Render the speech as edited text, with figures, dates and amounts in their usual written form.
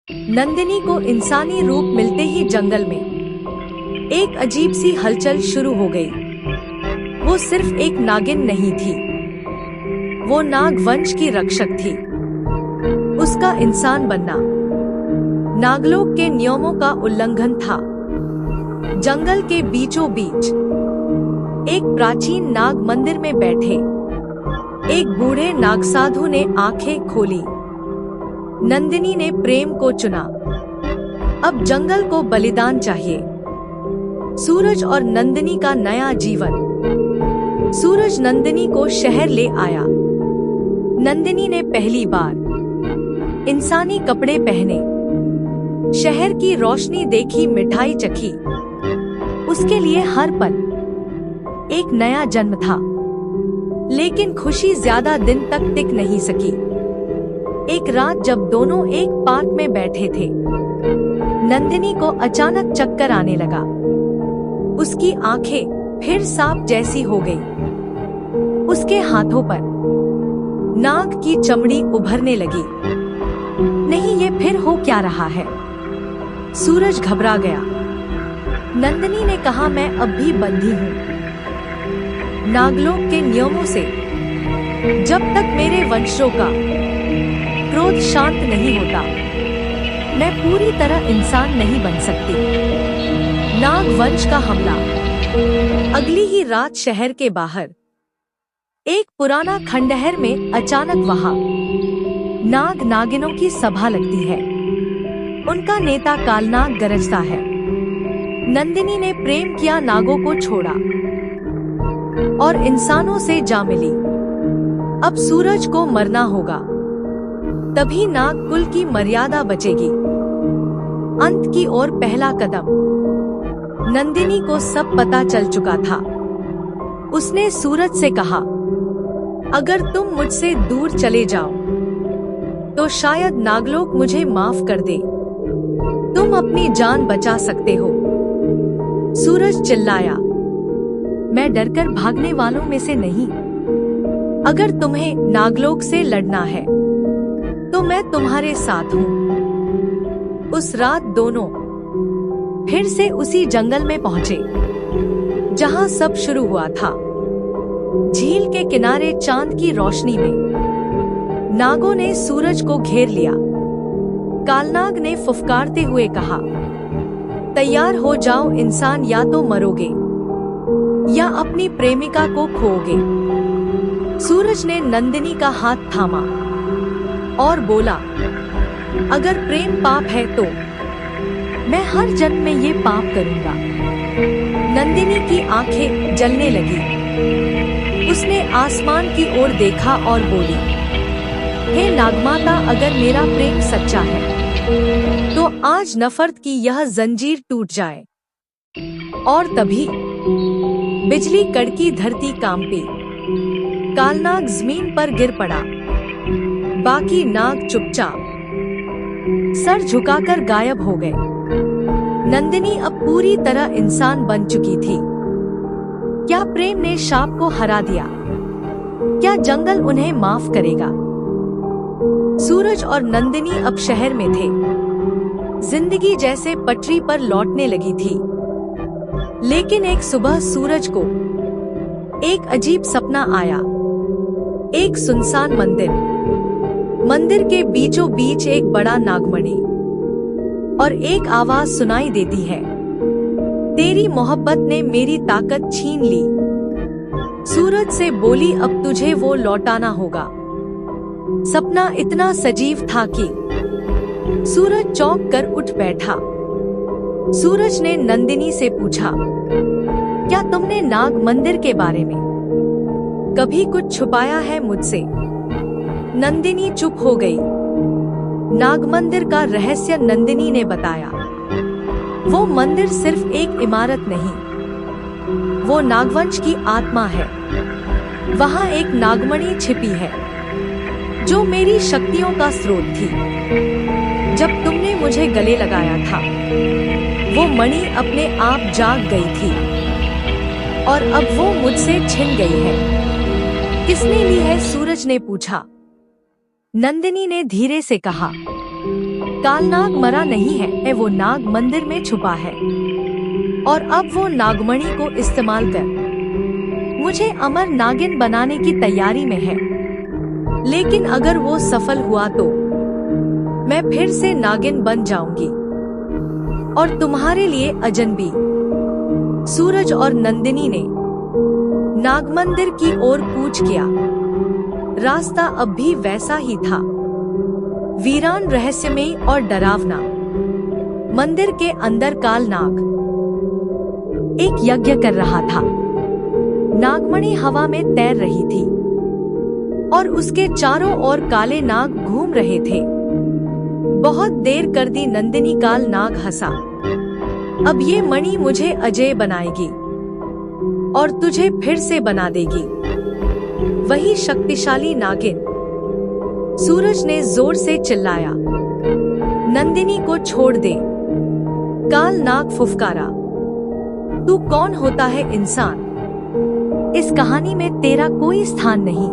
नंदिनी को इंसानी रूप मिलते ही जंगल में एक अजीब सी हलचल शुरू हो गई। वो सिर्फ एक नागिन नहीं थी, वो नाग वंश की रक्षक थी। उसका इंसान बनना नागलोक के नियमों का उल्लंघन था। जंगल के बीचों बीच एक प्राचीन नाग मंदिर में बैठे एक बूढ़े नागसाधु ने आंखें खोली। नंदिनी ने प्रेम को चुना। अब जंगल को बलिदान चाहिए। सूरज और नंदिनी का नया जीवन। सूरज नंदिनी को शहर ले आया। नंदिनी ने पहली बार इंसानी कपड़े पहने, शहर की रोशनी देखी, मिठाई चखी। उसके लिए हर पल एक नया जन्म था। लेकिन खुशी ज्यादा दिन तक टिक नहीं सकी। एक रात जब दोनों एक पार्क में बैठे थे, नंदिनी को अचानक चक्कर आने लगा। उसकी आंखें फिर सांप जैसी हो गई। उसके हाथों पर नाग की चमड़ी उभरने लगी। नहीं, ये फिर हो क्या रहा है? सूरज घबरा गया। नंदिनी ने कहा, मैं अब भी बंधी हूँ नागलोक के नियमों से। जब तक मेरे वंशजों का क्रोध शांत नहीं होता, मैं पूरी तरह इंसान नहीं बन सकती। नाग वंश का हमला। अगली ही रात शहर के बाहर एक पुराना खंडहर में अचानक वहां नाग नागिनों की सभा लगती है। उनका नेता कालनाग गरजता है। नंदिनी ने प्रेम किया, नागों को छोड़ा और इंसानों से जा मिली। अब सूरज को मरना होगा, तभी नाग कुल की मर्यादा बचेगी। अंत की ओर पहला कदम। नंदिनी को सब पता चल चुका था। उसने सूरज से कहा, अगर तुम मुझसे दूर चले जाओ तो शायद नागलोक मुझे माफ कर दे। तुम अपनी जान बचा सकते हो। सूरज चिल्लाया, मैं डरकर भागने वालों में से नहीं। अगर तुम्हें नागलोक से लड़ना है तो मैं तुम्हारे साथ हूँ। उस रात दोनों फिर से उसी जंगल में पहुंचे जहां सब शुरू हुआ था। झील के किनारे चांद की रोशनी में नागों ने सूरज को घेर लिया। कालनाग ने फुफकारते हुए कहा, तैयार हो जाओ इंसान, या तो मरोगे या अपनी प्रेमिका को खोओगे। सूरज ने नंदिनी का हाथ थामा और बोला, अगर प्रेम पाप है तो मैं हर जन्म में ये पाप करूंगा। नंदिनी की आंखें जलने लगी। उसने आसमान की ओर देखा और बोली, हे नागमाता, अगर मेरा प्रेम सच्चा है तो आज नफरत की यह जंजीर टूट जाए। और तभी बिजली कड़की, धरती कांपी। कालनाग जमीन पर गिर पड़ा। बाकी नाग चुपचाप सर झुकाकर गायब हो गए। नंदिनी अब पूरी तरह इंसान बन चुकी थी। क्या प्रेम ने शाप को हरा दिया? क्या जंगल उन्हें माफ करेगा? सूरज और नंदिनी अब शहर में थे। जिंदगी जैसे पटरी पर लौटने लगी थी। लेकिन एक सुबह सूरज को एक अजीब सपना आया। एक सुनसान मंदिर के बीचों बीच एक बड़ा नागमणि और एक आवाज सुनाई देती है, तेरी मोहब्बत ने मेरी ताकत छीन ली। सूरज से बोली, अब तुझे वो लौटाना होगा। सपना इतना सजीव था कि सूरज चौंक कर उठ बैठा। सूरज ने नंदिनी से पूछा, क्या तुमने नाग मंदिर के बारे में कभी कुछ छुपाया है मुझसे? नंदिनी चुप हो गई। नाग मंदिर का रहस्य नंदिनी ने बताया। वो मंदिर सिर्फ एक इमारत नहीं, वो नागवंश की आत्मा है। वहाँ एक नागमणि छिपी है जो मेरी शक्तियों का स्रोत थी। जब तुमने मुझे गले लगाया था, वो मणि अपने आप जाग गई थी और अब वो मुझसे छिन गई है। किसने ली है? सूरज ने पूछा। नंदिनी ने धीरे से कहा, कालनाग मरा नहीं है, वो नाग मंदिर में छुपा है और अब वो नागमणि को इस्तेमाल कर मुझे अमर नागिन बनाने की तैयारी में है। लेकिन अगर वो सफल हुआ तो मैं फिर से नागिन बन जाऊंगी और तुम्हारे लिए अजनबी। सूरज और नंदिनी ने नागमंदिर की ओर कूच किया। रास्ता अब भी वैसा ही था, वीरान, रहस्यमयी और डरावना। मंदिर के अंदर कालनाग एक यज्ञ कर रहा था। नागमणि हवा में तैर रही थी और उसके चारों ओर काले नाग घूम रहे थे। बहुत देर कर दी नंदिनी, कालनाग हंसा। अब ये मणि मुझे अजय बनाएगी और तुझे फिर से बना देगी, वही शक्तिशाली नागिन। सूरज ने जोर से चिल्लाया, नंदिनी को छोड़ दे। कालनाग फुफकारा, तू कौन होता है इंसान? इस कहानी में तेरा कोई स्थान नहीं।